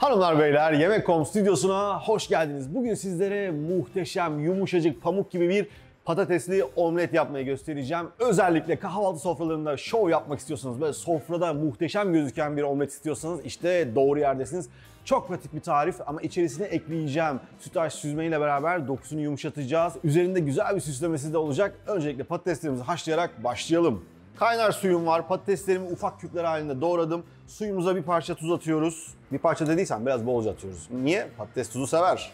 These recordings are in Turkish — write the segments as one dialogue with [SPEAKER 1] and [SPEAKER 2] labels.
[SPEAKER 1] Hanımlar beyler, Yemek.com stüdyosuna hoş geldiniz. Bugün sizlere muhteşem, yumuşacık, pamuk gibi bir patatesli omlet yapmayı göstereceğim. Özellikle kahvaltı sofralarında şov yapmak istiyorsanız, böyle sofrada muhteşem gözüken bir omlet istiyorsanız işte doğru yerdesiniz. Çok pratik bir tarif ama içerisine ekleyeceğim sütlaç süzmeyle beraber dokusunu yumuşatacağız. Üzerinde güzel bir süslemesi de olacak. Öncelikle patateslerimizi haşlayarak başlayalım. Kaynar suyum var. Patateslerimi ufak küpler halinde doğradım. Suyumuza bir parça tuz atıyoruz. Bir parça dediysem biraz bolca atıyoruz. Niye? Patates tuzu sever.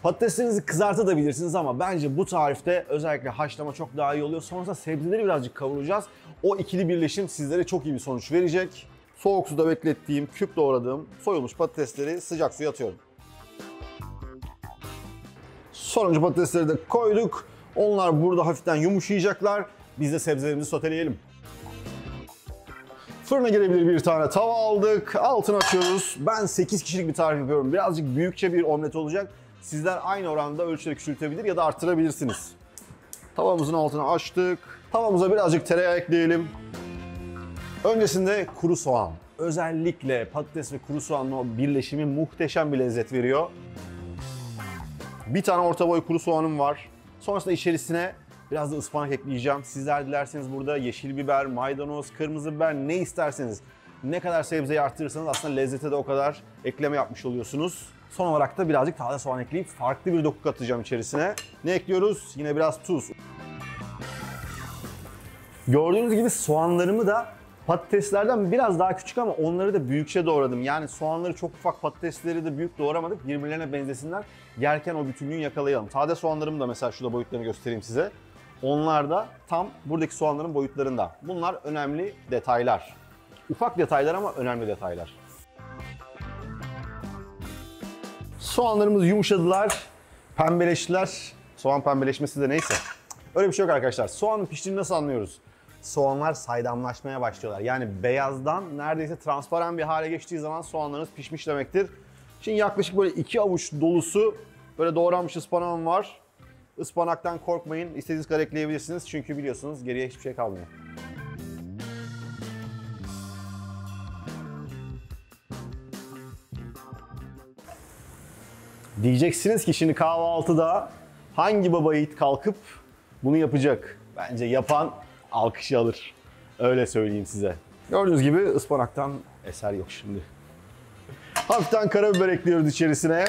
[SPEAKER 1] Patateslerinizi kızartabilirsiniz ama bence bu tarifte özellikle haşlama çok daha iyi oluyor. Sonrasında sebzeleri birazcık kavuracağız. O ikili birleşim sizlere çok iyi bir sonuç verecek. Soğuk suda beklettiğim, küp doğradığım soyulmuş patatesleri sıcak suya atıyorum. Sonuncu patatesleri de koyduk. Onlar burada hafiften yumuşayacaklar. Biz de sebzelerimizi soteleyelim. Fırına girebilir bir tane tava aldık. Altını açıyoruz. Ben 8 kişilik bir tarif yapıyorum. Birazcık büyükçe bir omlet olacak. Sizler aynı oranda ölçüleri küçültebilir ya da arttırabilirsiniz. Tavamızın altını açtık. Tavamıza birazcık tereyağı ekleyelim. Öncesinde kuru soğan. Özellikle patates ve kuru soğanın o birleşimi muhteşem bir lezzet veriyor. Bir tane orta boy kuru soğanım var. Sonrasında içerisine biraz da ıspanak ekleyeceğim. Sizler dilerseniz burada yeşil biber, maydanoz, kırmızı biber ne isterseniz, ne kadar sebzeyi arttırırsanız aslında lezzete de o kadar ekleme yapmış oluyorsunuz. Son olarak da birazcık taze soğan ekleyip farklı bir doku katacağım içerisine. Ne ekliyoruz? Yine biraz tuz. Gördüğünüz gibi soğanlarımı da patateslerden biraz daha küçük ama onları da büyükçe doğradım. Yani soğanları çok ufak, patatesleri de büyük doğramadık. Birbirlerine benzesinler. Yerken o bütünlüğü yakalayalım. Taze soğanlarımı da mesela şurada boyutlarını göstereyim size. Onlar da tam buradaki soğanların boyutlarında. Bunlar önemli detaylar. Ufak detaylar ama önemli detaylar. Soğanlarımız yumuşadılar, pembeleştiler. Soğan pembeleşmesi de neyse. Öyle bir şey yok arkadaşlar. Soğanın piştiğini nasıl anlıyoruz? Soğanlar saydamlaşmaya başlıyorlar. Yani beyazdan neredeyse transparan bir hale geçtiği zaman soğanlarınız pişmiş demektir. Şimdi yaklaşık böyle 2 avuç dolusu böyle doğranmış ıspanağım var. Ispanaktan korkmayın. İstediğiniz kadar ekleyebilirsiniz. Çünkü biliyorsunuz geriye hiçbir şey kalmıyor. Diyeceksiniz ki şimdi kahvaltıda hangi baba yiğit kalkıp bunu yapacak? Bence yapan alkışı alır. Öyle söyleyeyim size. Gördüğünüz gibi ıspanaktan eser yok şimdi. Hafiften karabiber ekliyoruz içerisine.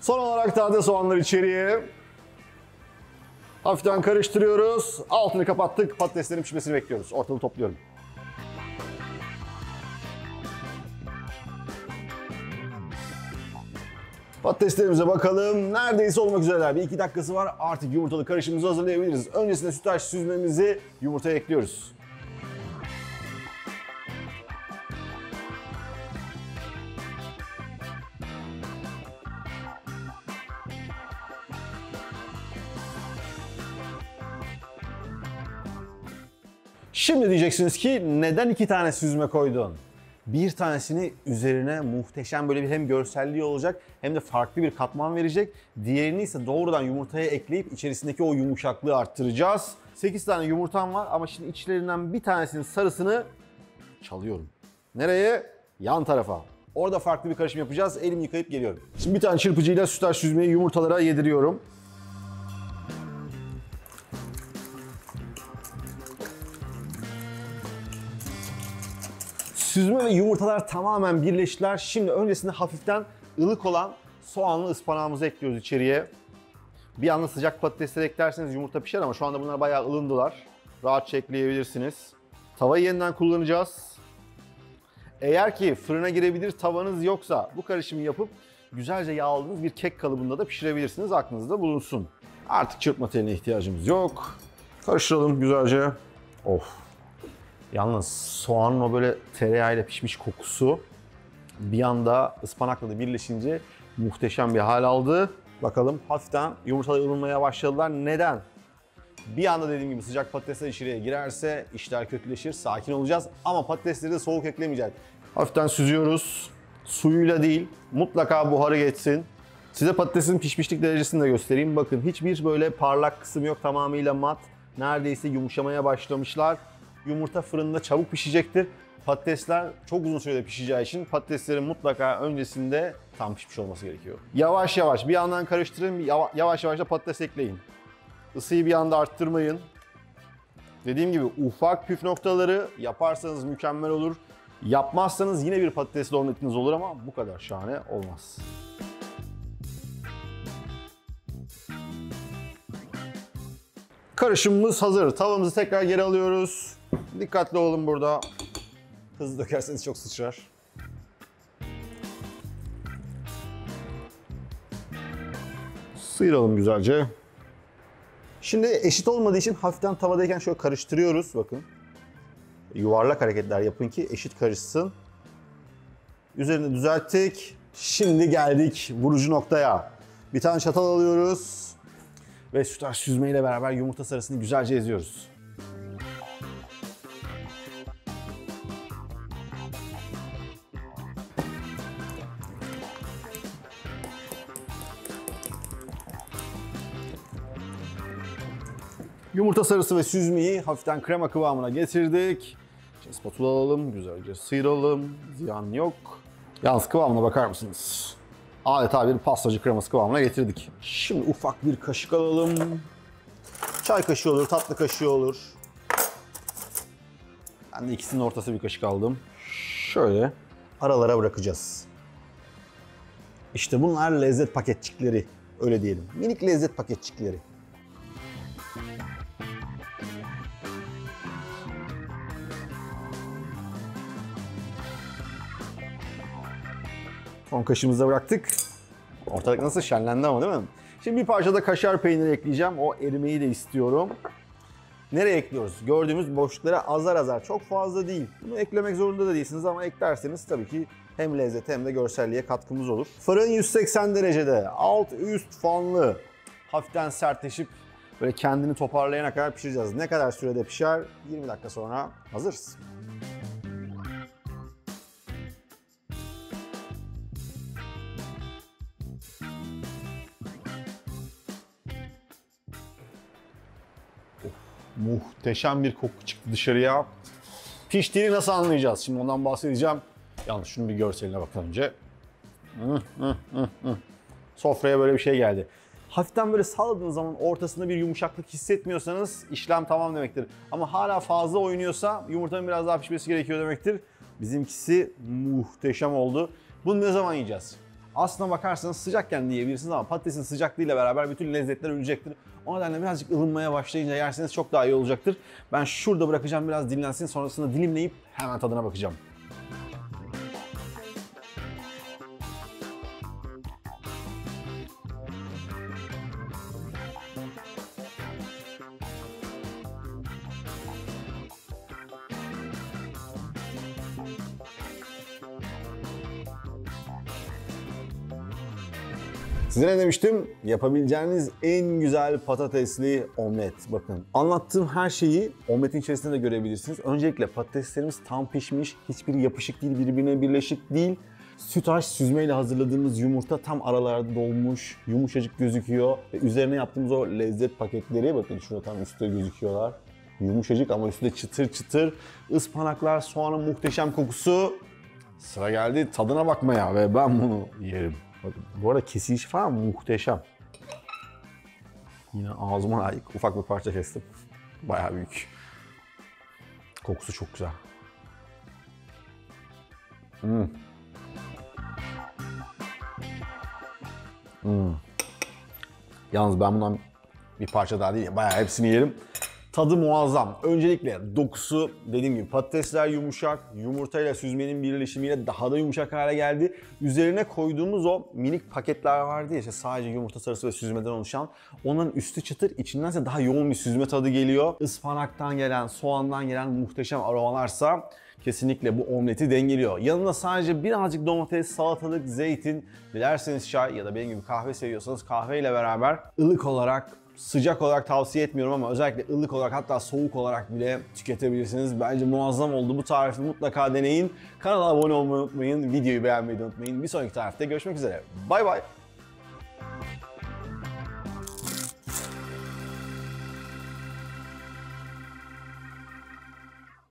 [SPEAKER 1] Son olarak taze soğanları içeriye. Hafiften karıştırıyoruz. Altını kapattık. Patateslerin pişmesini bekliyoruz. Ortalığı topluyorum. Patateslerimize bakalım. Neredeyse olmak üzereler. Bir 2 dakikası var. Artık yumurtalı karışımımızı hazırlayabiliriz. Öncesinde sütlaç süzmemizi yumurtaya ekliyoruz. Şimdi diyeceksiniz ki neden 2 tane süzme koydun? Bir tanesini üzerine muhteşem böyle bir hem görselliği olacak hem de farklı bir katman verecek. Diğerini ise doğrudan yumurtaya ekleyip içerisindeki o yumuşaklığı arttıracağız. 8 tane yumurtam var ama şimdi içlerinden bir tanesinin sarısını çalıyorum. Nereye? Yan tarafa. Orada farklı bir karışım yapacağız. Elimi yıkayıp geliyorum. Şimdi bir tane çırpıcıyla sütlaç süzmeyi yumurtalara yediriyorum. Süzme ve yumurtalar tamamen birleştiler. Şimdi öncesinde hafiften ılık olan soğanlı ıspanağımızı ekliyoruz içeriye. Bir anda sıcak patatesleri eklerseniz yumurta pişer ama şu anda bunlar bayağı ılındılar. Rahatça ekleyebilirsiniz. Tavayı yeniden kullanacağız. Eğer ki fırına girebilir tavanız yoksa bu karışımı yapıp güzelce yağladığınız bir kek kalıbında da pişirebilirsiniz. Aklınızda bulunsun. Artık çırpma teline ihtiyacımız yok. Karıştıralım güzelce. Of. Yalnız soğanın o böyle tereyağıyla pişmiş kokusu bir anda ıspanakla da birleşince muhteşem bir hal aldı. Bakalım hafiften yumurtalar ılınmaya başladılar. Neden? Bir anda dediğim gibi sıcak patatesler içeriye girerse işler kötüleşir. Sakin olacağız ama patatesleri de soğuk eklemeyeceğiz. Hafiften süzüyoruz. Suyuyla değil, mutlaka buharı geçsin. Size patatesin pişmişlik derecesini de göstereyim. Bakın hiçbir böyle parlak kısım yok, tamamıyla mat. Neredeyse yumuşamaya başlamışlar. Yumurta fırında çabuk pişecektir. Patatesler çok uzun sürede pişeceği için patateslerin mutlaka öncesinde tam pişmiş olması gerekiyor. Yavaş yavaş bir yandan karıştırın, yavaş yavaş da patates ekleyin. Isıyı bir anda arttırmayın. Dediğim gibi ufak püf noktaları yaparsanız mükemmel olur. Yapmazsanız yine bir patatesli omletiniz olur ama bu kadar şahane olmaz. Karışımımız hazır. Tavamızı tekrar geri alıyoruz. Dikkatli olun burada. Hızlı dökerseniz çok sıçrar. Sıyıralım güzelce. Şimdi eşit olmadığı için hafiften tavadayken şöyle karıştırıyoruz. Bakın. Yuvarlak hareketler yapın ki eşit karışsın. Üzerini düzelttik. Şimdi geldik vurucu noktaya. Bir tane çatal alıyoruz. Ve sütlaç süzmeyle beraber yumurta sarısını güzelce eziyoruz. Yumurta sarısı ve süzmeyi hafiften krema kıvamına getirdik. Şimdi spatula alalım, güzelce sıyıralım. Ziyan yok. Yalnız kıvamına bakar mısınız? Adeta bir pastacı kreması kıvamına getirdik. Şimdi ufak bir kaşık alalım. Çay kaşığı olur, tatlı kaşığı olur. Ben de ikisinin ortası bir kaşık aldım. Şöyle aralara bırakacağız. İşte bunlar lezzet paketçikleri. Öyle diyelim. Minik lezzet paketçikleri. Son kaşığımızı da bıraktık. Ortalık nasıl şenlendi ama değil mi? Şimdi bir parça da kaşar peyniri ekleyeceğim. O erimeyi de istiyorum. Nereye ekliyoruz? Gördüğümüz boşluklara azar azar. Çok fazla değil. Bunu eklemek zorunda da değilsiniz ama eklerseniz tabii ki hem lezzet hem de görselliğe katkımız olur. Fırın 180 derecede. Alt üst fanlı. Hafiften sertleşip böyle kendini toparlayana kadar pişireceğiz. Ne kadar sürede pişer? 20 dakika sonra hazırız. Muhteşem bir koku çıktı dışarıya. Piştiğini nasıl anlayacağız? Şimdi ondan bahsedeceğim. Yalnız şunun bir görseline bakın önce. Sofraya böyle bir şey geldi. Hafiften böyle salladığınız zaman ortasında bir yumuşaklık hissetmiyorsanız işlem tamam demektir. Ama hala fazla oynuyorsa yumurtanın biraz daha pişmesi gerekiyor demektir. Bizimkisi muhteşem oldu. Bunu ne zaman yiyeceğiz? Aslına bakarsanız sıcakken de yiyebilirsiniz ama patatesin sıcaklığıyla beraber bütün lezzetler ölecektir. O nedenle birazcık ılınmaya başlayınca yerseniz çok daha iyi olacaktır. Ben şurada bırakacağım, biraz dinlensin, sonrasında dilimleyip hemen tadına bakacağım. Size ne demiştim? Yapabileceğiniz en güzel patatesli omlet. Bakın anlattığım her şeyi omletin içerisinde de görebilirsiniz. Öncelikle patateslerimiz tam pişmiş, hiçbir yapışık değil, birbirine birleşik değil. Sütlaç süzmeyle hazırladığımız yumurta tam aralarda dolmuş, yumuşacık gözüküyor. Ve üzerine yaptığımız o lezzet paketleri, bakın şurada tam üstte gözüküyorlar. Yumuşacık ama üstünde çıtır çıtır. Ispanaklar, soğanın muhteşem kokusu. Sıra geldi tadına bakmaya ve ben bunu yerim. Bakın, bu arada kesiliş falan muhteşem. Yine ağzıma layık ufak bir parça kestim. Bayağı büyük. Kokusu çok güzel. Yalnız ben bundan bir parça daha değil, bayağı hepsini yerim. Tadı muazzam. Öncelikle dokusu, dediğim gibi patatesler yumuşak, yumurtayla süzmenin birleşimiyle daha da yumuşak hale geldi. Üzerine koyduğumuz o minik paketler vardı ya, işte sadece yumurta sarısı ve süzmeden oluşan. Onların üstü çıtır, içindense daha yoğun bir süzme tadı geliyor. Ispanaktan gelen, soğandan gelen muhteşem aromalarsa kesinlikle bu omleti dengeliyor. Yanına sadece birazcık domates, salatalık, zeytin, dilerseniz çay ya da benim gibi kahve seviyorsanız kahveyle beraber ılık olarak, sıcak olarak tavsiye etmiyorum ama özellikle ılık olarak, hatta soğuk olarak bile tüketebilirsiniz. Bence muazzam oldu. Bu tarifi mutlaka deneyin. Kanala abone olmayı unutmayın. Videoyu beğenmeyi de unutmayın. Bir sonraki tarifte görüşmek üzere. Bay bay.